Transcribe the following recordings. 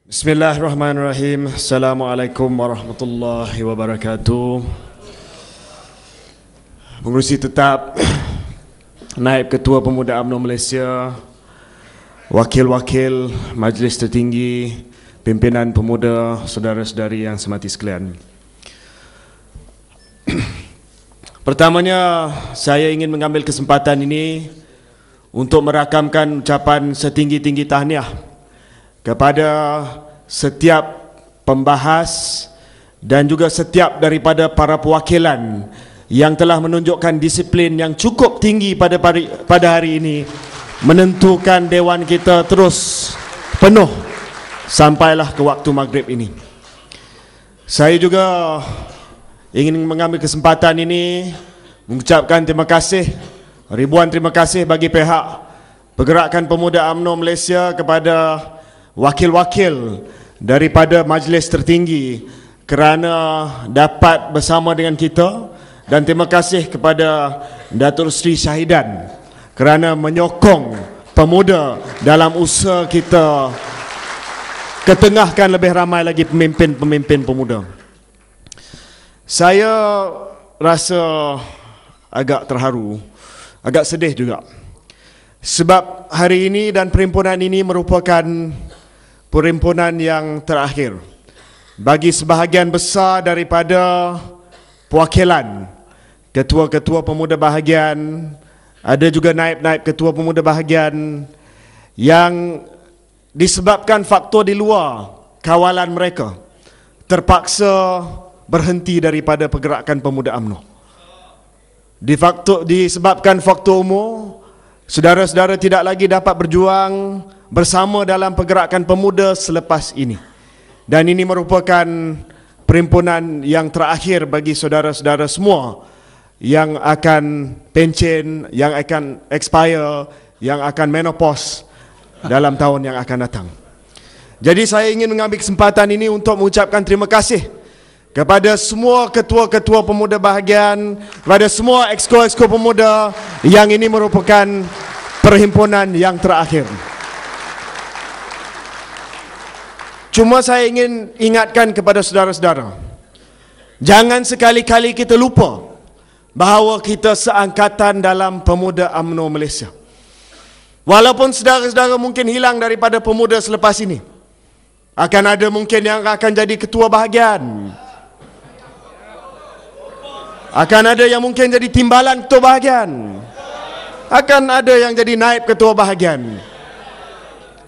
Bismillahirrahmanirrahim. Assalamualaikum warahmatullahi wabarakatuh. Pengerusi tetap, Naib Ketua Pemuda UMNO Malaysia, Wakil-wakil Majlis Tertinggi, Pimpinan Pemuda, saudara-saudari yang semati sekalian. Pertamanya, saya ingin mengambil kesempatan ini untuk merakamkan ucapan setinggi-tinggi tahniah kepada setiap pembahas dan juga setiap daripada para perwakilan yang telah menunjukkan disiplin yang cukup tinggi pada hari ini, menentukan dewan kita terus penuh sampailah ke waktu maghrib ini. Saya juga ingin mengambil kesempatan ini mengucapkan terima kasih, ribuan terima kasih bagi pihak Pergerakan Pemuda UMNO Malaysia kepada wakil-wakil daripada Majlis Tertinggi kerana dapat bersama dengan kita, dan terima kasih kepada Datuk Seri Syahidan kerana menyokong pemuda dalam usaha kita ketengahkan lebih ramai lagi pemimpin-pemimpin pemuda. Saya rasa agak terharu, agak sedih juga, sebab hari ini dan perhimpunan ini merupakan perhimpunan yang terakhir bagi sebahagian besar daripada perwakilan ketua-ketua pemuda bahagian, ada juga naib-naib ketua pemuda bahagian yang disebabkan faktor di luar kawalan mereka terpaksa berhenti daripada Pergerakan Pemuda UMNO. Disebabkan faktor umur, saudara-saudara tidak lagi dapat berjuang bersama dalam pergerakan pemuda selepas ini. Dan ini merupakan perhimpunan yang terakhir bagi saudara-saudara semua yang akan pencen, yang akan expire, yang akan menopause dalam tahun yang akan datang. Jadi saya ingin mengambil kesempatan ini untuk mengucapkan terima kasih kepada semua ketua-ketua pemuda bahagian, kepada semua exco-exco pemuda yang ini merupakan perhimpunan yang terakhir. Cuma saya ingin ingatkan kepada saudara-saudara, jangan sekali-kali kita lupa bahawa kita seangkatan dalam Pemuda UMNO Malaysia. Walaupun saudara-saudara mungkin hilang daripada pemuda selepas ini, akan ada mungkin yang akan jadi ketua bahagian, akan ada yang mungkin jadi timbalan ketua bahagian, akan ada yang jadi naib ketua bahagian,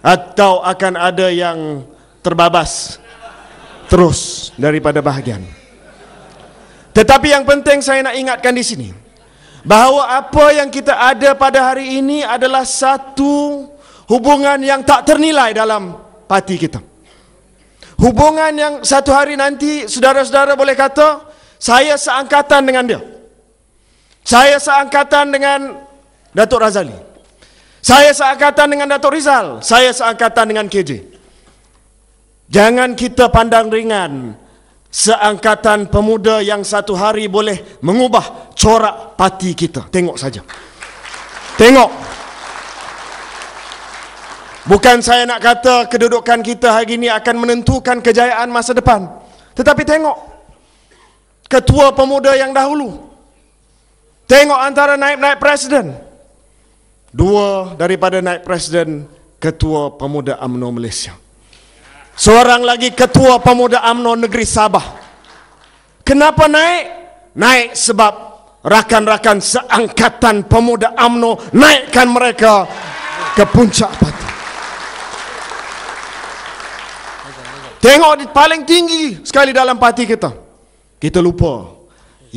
atau akan ada yang terbabas terus daripada bahagian. Tetapi yang penting saya nak ingatkan di sini, bahawa apa yang kita ada pada hari ini adalah satu hubungan yang tak ternilai dalam parti kita. Hubungan yang satu hari nanti saudara-saudara boleh kata, saya seangkatan dengan dia, saya seangkatan dengan Datuk Razali, saya seangkatan dengan Datuk Rizal, saya seangkatan dengan KJ. Jangan kita pandang ringan seangkatan pemuda yang satu hari boleh mengubah corak parti kita. Tengok saja. Tengok. Bukan saya nak kata kedudukan kita hari ini akan menentukan kejayaan masa depan. Tetapi tengok ketua pemuda yang dahulu. Tengok antara naib-naib presiden. Dua daripada naib presiden ketua Pemuda UMNO Malaysia. Seorang lagi ketua Pemuda UMNO Negeri Sabah. Kenapa naik? Naik sebab rakan-rakan seangkatan Pemuda UMNO naikkan mereka ke puncak parti. Tengok di paling tinggi sekali dalam parti kita. Kita lupa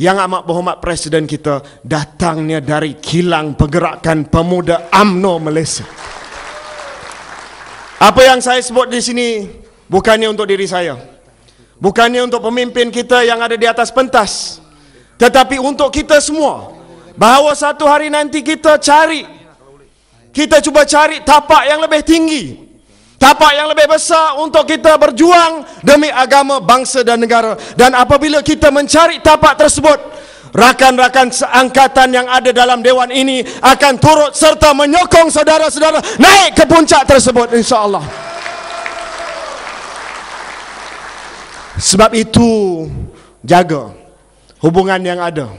yang amat berhormat Presiden kita datangnya dari kilang Pergerakan Pemuda UMNO Malaysia. Apa yang saya sebut di sini bukannya untuk diri saya, bukannya untuk pemimpin kita yang ada di atas pentas, tetapi untuk kita semua, bahawa satu hari nanti kita cuba cari tapak yang lebih tinggi, tapak yang lebih besar untuk kita berjuang demi agama, bangsa dan negara. Dan apabila kita mencari tapak tersebut, rakan-rakan seangkatan yang ada dalam dewan ini akan turut serta menyokong saudara-saudara naik ke puncak tersebut, insya-Allah. Sebab itu, jaga hubungan yang ada,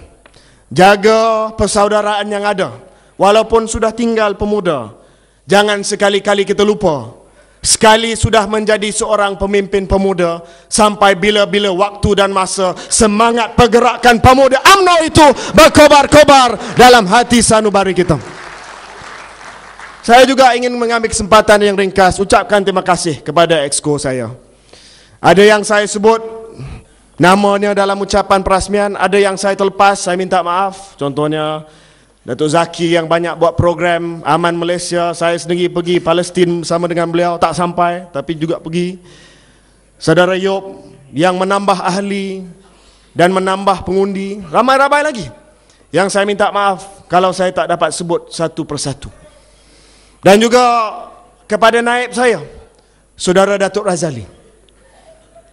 jaga persaudaraan yang ada. Walaupun sudah tinggal pemuda, jangan sekali-kali kita lupa, sekali sudah menjadi seorang pemimpin pemuda, sampai bila-bila waktu dan masa, semangat pergerakan pemuda UMNO itu berkobar-kobar dalam hati sanubari kita. Saya juga ingin mengambil kesempatan yang ringkas ucapkan terima kasih kepada exco saya. Ada yang saya sebut namanya dalam ucapan perasmian, ada yang saya terlepas, saya minta maaf. Contohnya Datuk Zaki yang banyak buat program Aman Malaysia, saya sendiri pergi Palestin bersama dengan beliau, tak sampai tapi juga pergi. Saudara Yop yang menambah ahli dan menambah pengundi, ramai-ramai lagi yang saya minta maaf kalau saya tak dapat sebut satu persatu. Dan juga kepada naib saya, Saudara Datuk Razali,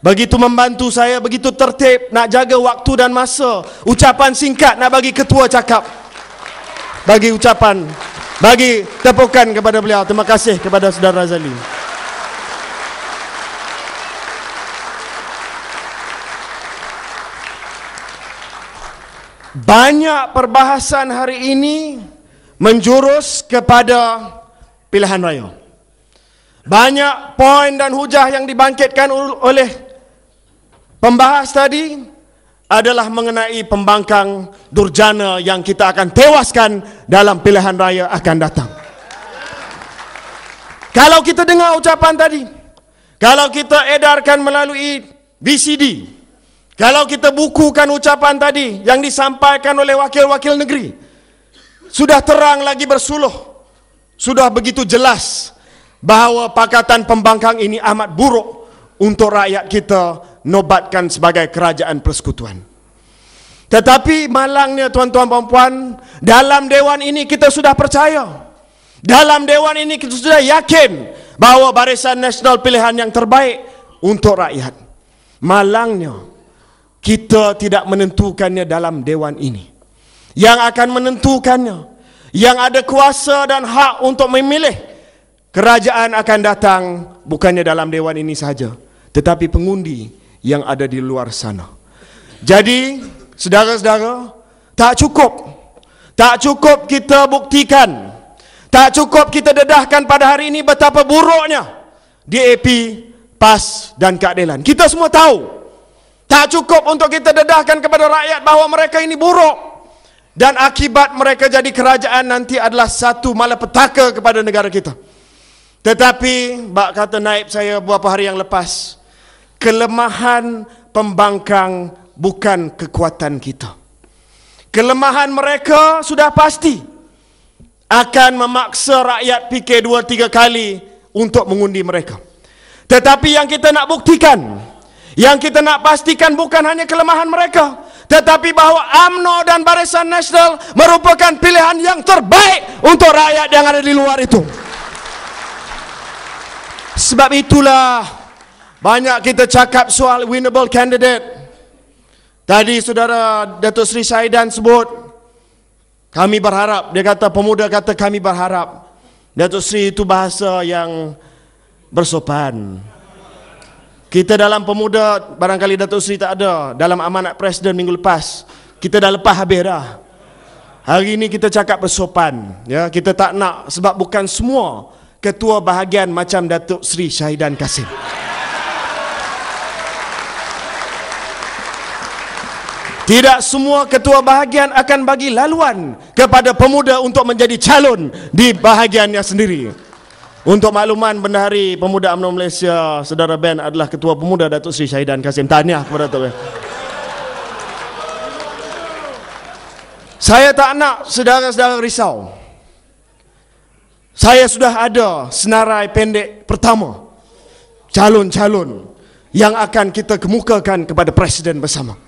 begitu membantu saya, begitu tertib nak jaga waktu dan masa. Ucapan singkat nak bagi ketua cakap, bagi ucapan, bagi tepukan kepada beliau. Terima kasih kepada Saudara Razali. Banyak perbahasan hari ini menjurus kepada pilihan raya. Banyak poin dan hujah yang dibangkitkan oleh pembahas tadi adalah mengenai pembangkang durjana yang kita akan tewaskan dalam pilihan raya akan datang. Kalau kita dengar ucapan tadi, kalau kita edarkan melalui VCD, kalau kita bukukan ucapan tadi yang disampaikan oleh wakil-wakil negeri, sudah terang lagi bersuluh, sudah begitu jelas bahawa Pakatan Pembangkang ini amat buruk untuk rakyat kita nobatkan sebagai kerajaan persekutuan. Tetapi malangnya tuan-tuan dan puan, dalam dewan ini kita sudah percaya, dalam dewan ini kita sudah yakin bahawa Barisan Nasional pilihan yang terbaik untuk rakyat. Malangnya kita tidak menentukannya dalam dewan ini. Yang akan menentukannya, yang ada kuasa dan hak untuk memilih kerajaan akan datang, bukannya dalam dewan ini saja, tetapi pengundi yang ada di luar sana. Jadi, saudara-saudara, tak cukup kita buktikan, tak cukup kita dedahkan pada hari ini betapa buruknya DAP, PAS dan keadilan. Kita semua tahu. Tak cukup untuk kita dedahkan kepada rakyat bahawa mereka ini buruk, dan akibat mereka jadi kerajaan nanti adalah satu malapetaka kepada negara kita. Tetapi, bak kata naib saya beberapa hari yang lepas, kelemahan pembangkang bukan kekuatan kita. Kelemahan mereka sudah pasti akan memaksa rakyat fikir 2-3 kali untuk mengundi mereka. Tetapi yang kita nak buktikan, yang kita nak pastikan bukan hanya kelemahan mereka, tetapi bahawa UMNO dan Barisan Nasional merupakan pilihan yang terbaik untuk rakyat yang ada di luar itu. Sebab itulah banyak kita cakap soal winnable candidate. Tadi saudara Datuk Seri Syahidan sebut, kami berharap, dia kata pemuda kata kami berharap. Datuk Seri itu bahasa yang bersopan. Kita dalam pemuda, barangkali Datuk Seri tak ada dalam amanat Presiden minggu lepas, kita dah lepas habis dah. Hari ini kita cakap bersopan, ya, kita tak nak, sebab bukan semua ketua bahagian macam Datuk Seri Syahidan Kasim. Tidak semua ketua bahagian akan bagi laluan kepada pemuda untuk menjadi calon di bahagiannya sendiri. Untuk makluman, Bendahari Pemuda UMNO Malaysia, Saudara Ben adalah ketua pemuda Datuk Seri Syahidan Kasim. Tahniah kepada Datuk Ben. Saya tak nak saudara-saudara risau. Saya sudah ada senarai pendek pertama calon-calon yang akan kita kemukakan kepada Presiden bersama.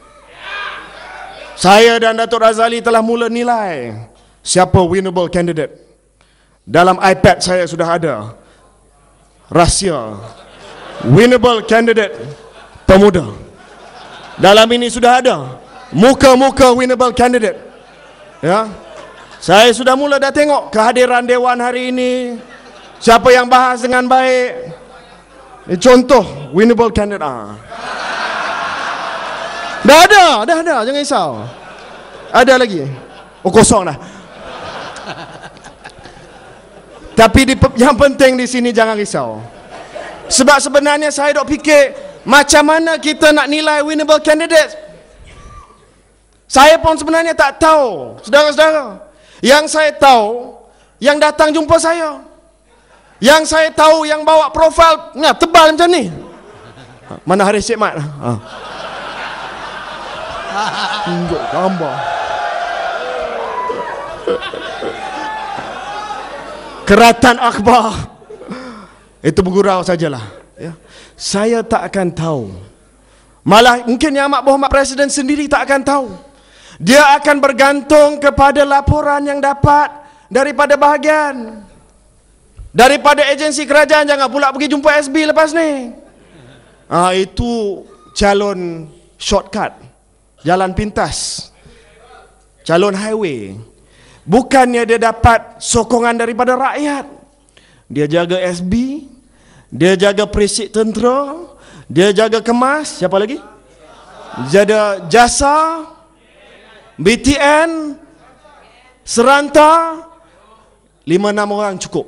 Saya dan Datuk Razali telah mula nilai siapa winnable candidate. Dalam iPad saya sudah ada rahsia winnable candidate pemuda. Dalam ini sudah ada muka-muka winnable candidate. Ya, saya sudah mula dah tengok kehadiran Dewan hari ini, siapa yang bahas dengan baik. Contoh winnable candidate. Dah ada, jangan risau. Ada lagi. Oh, kosong dah. Tapi yang penting di sini jangan risau. Sebab sebenarnya saya dok fikir macam mana kita nak nilai winnable candidate. Saya pun sebenarnya tak tahu, saudara-saudara. Yang saya tahu, yang datang jumpa saya. Yang saya tahu, yang bawa profil tebal macam ni. Mana Haris Cik Mat? Tunjuk gambar. Keratan akhbar. Itu bergurau sajalah. Ya. Saya tak akan tahu. Malah mungkin Yang Amat Berhormat Presiden sendiri tak akan tahu. Dia akan bergantung kepada laporan yang dapat daripada bahagian, daripada agensi kerajaan. Jangan pula pergi jumpa SB lepas ni. Itu calon shortcut, jalan pintas, calon highway. Bukannya dia dapat sokongan daripada rakyat. Dia jaga SB, dia jaga Presiden Tentera, dia jaga Kemas, siapa lagi? Jaga Jasa, BTN, Seranta, 5-6 orang cukup.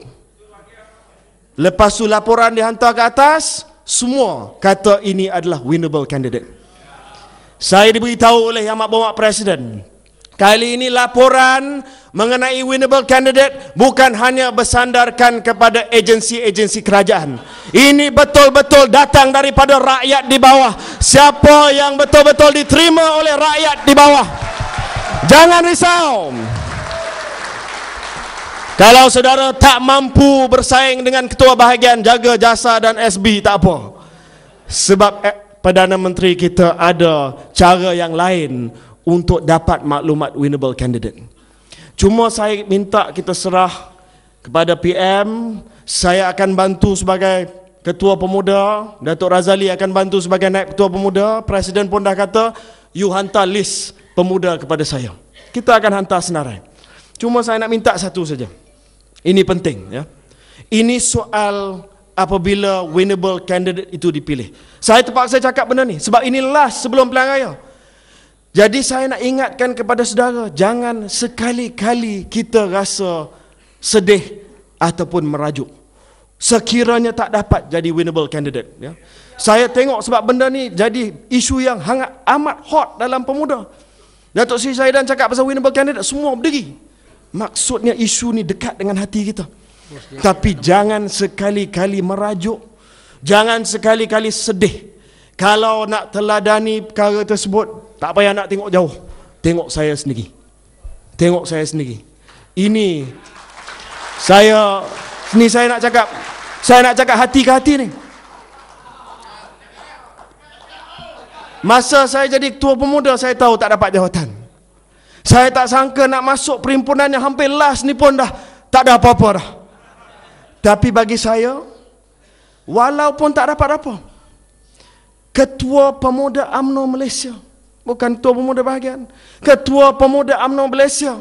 Lepas tu laporan dihantar ke atas, semua kata ini adalah winnable candidate. Saya diberitahu oleh Yang Amat Berhormat Presiden, kali ini laporan mengenai winnable candidate bukan hanya bersandarkan kepada agensi-agensi kerajaan. Ini betul-betul datang daripada rakyat di bawah. Siapa yang betul-betul diterima oleh rakyat di bawah. Jangan risau. Kalau saudara tak mampu bersaing dengan ketua bahagian, jaga Jasa dan SB, tak apa. Sebab Perdana Menteri kita ada cara yang lain untuk dapat maklumat winnable candidate. Cuma saya minta kita serah kepada PM. Saya akan bantu sebagai Ketua Pemuda, Datuk Razali akan bantu sebagai Naib Ketua Pemuda. Presiden pun dah kata, you hantar list pemuda kepada saya. Kita akan hantar senarai. Cuma saya nak minta satu saja. Ini penting, ya. Ini soal apabila winnable candidate itu dipilih. Saya terpaksa cakap benda ni sebab ini last sebelum pilihan raya. Jadi saya nak ingatkan kepada saudara, jangan sekali-kali kita rasa sedih ataupun merajuk sekiranya tak dapat jadi winnable candidate, ya. Saya tengok sebab benda ni jadi isu yang amat hot dalam pemuda. Datuk Seri Zaidan cakap pasal winnable candidate, semua berdiri. Maksudnya isu ni dekat dengan hati kita. Tapi jangan sekali-kali merajuk, jangan sekali-kali sedih. Kalau nak teladani perkara tersebut, tak payah nak tengok jauh. Tengok saya sendiri. Tengok saya sendiri. Ini saya nak cakap. Saya nak cakap hati ke hati ni. Masa saya jadi Ketua Pemuda, saya tahu tak dapat jawatan. Saya tak sangka nak masuk perhimpunan yang hampir last ni pun dah tak ada apa-apa dah. Tapi bagi saya, walaupun tak dapat apa, Ketua Pemuda UMNO Malaysia, bukan Ketua Pemuda bahagian, Ketua Pemuda UMNO Malaysia,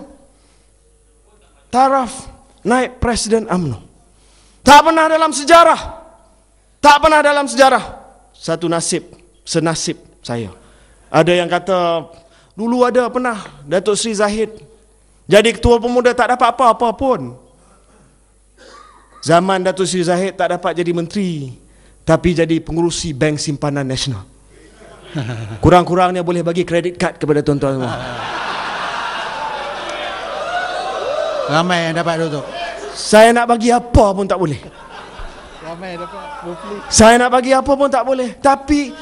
taraf naib Presiden UMNO. Tak pernah dalam sejarah, tak pernah dalam sejarah. Satu nasib, senasib saya. Ada yang kata, dulu ada pernah Datuk Seri Zahid jadi Ketua Pemuda tak dapat apa-apa pun. Zaman Datuk Seri Zahid tak dapat jadi menteri, tapi jadi pengurusi Bank Simpanan Nasional. Kurang-kurangnya boleh bagi kredit kad kepada tuan-tuan semua. Ramai yang dapat tu. Saya nak bagi apa pun tak boleh. Ramai dapat. Saya nak bagi apa pun tak boleh. Tapi